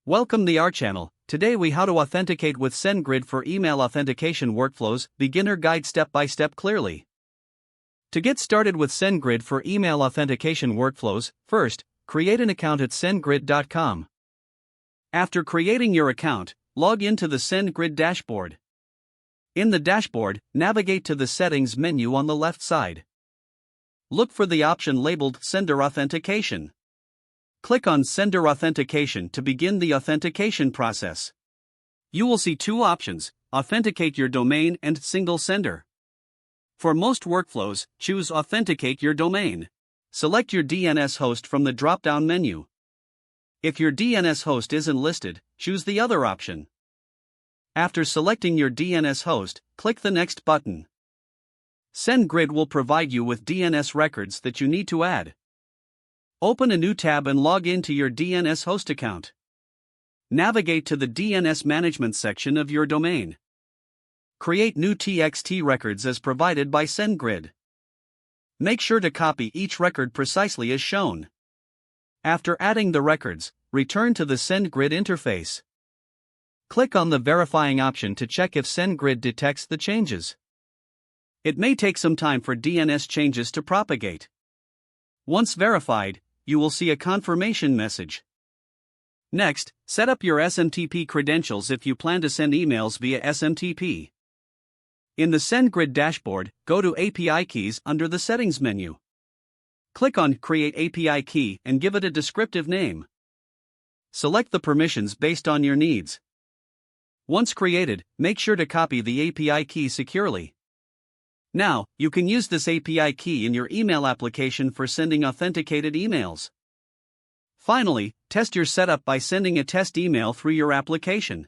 Welcome to our channel. Today we how to authenticate with SendGrid for email authentication workflows, beginner guide step by step clearly. To get started with SendGrid for email authentication workflows, first, create an account at sendgrid.com. After creating your account, log into the SendGrid dashboard. In the dashboard, navigate to the settings menu on the left side. Look for the option labeled Sender Authentication. Click on Sender Authentication to begin the authentication process. You will see two options: Authenticate your domain and Single Sender. For most workflows, choose Authenticate your domain. Select your DNS host from the drop-down menu. If your DNS host isn't listed, choose the other option. After selecting your DNS host, click the Next button. SendGrid will provide you with DNS records that you need to add. Open a new tab and log into your DNS host account. Navigate to the DNS management section of your domain. Create new TXT records as provided by SendGrid. Make sure to copy each record precisely as shown. After adding the records, return to the SendGrid interface. Click on the verifying option to check if SendGrid detects the changes. It may take some time for DNS changes to propagate. Once verified, you will see a confirmation message. Next, set up your SMTP credentials if you plan to send emails via SMTP. In the SendGrid dashboard, go to API Keys under the Settings menu. Click on Create API Key and give it a descriptive name. Select the permissions based on your needs. Once created, make sure to copy the API key securely. Now, you can use this API key in your email application for sending authenticated emails. Finally, test your setup by sending a test email through your application.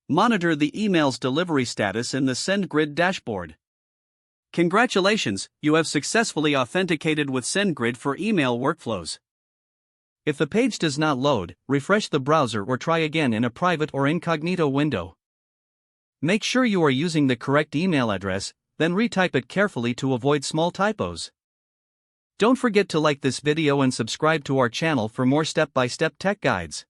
Monitor the email's delivery status in the SendGrid dashboard. Congratulations, you have successfully authenticated with SendGrid for email workflows. If the page does not load, refresh the browser or try again in a private or incognito window. Make sure you are using the correct email address, then retype it carefully to avoid small typos. Don't forget to like this video and subscribe to our channel for more step-by-step tech guides.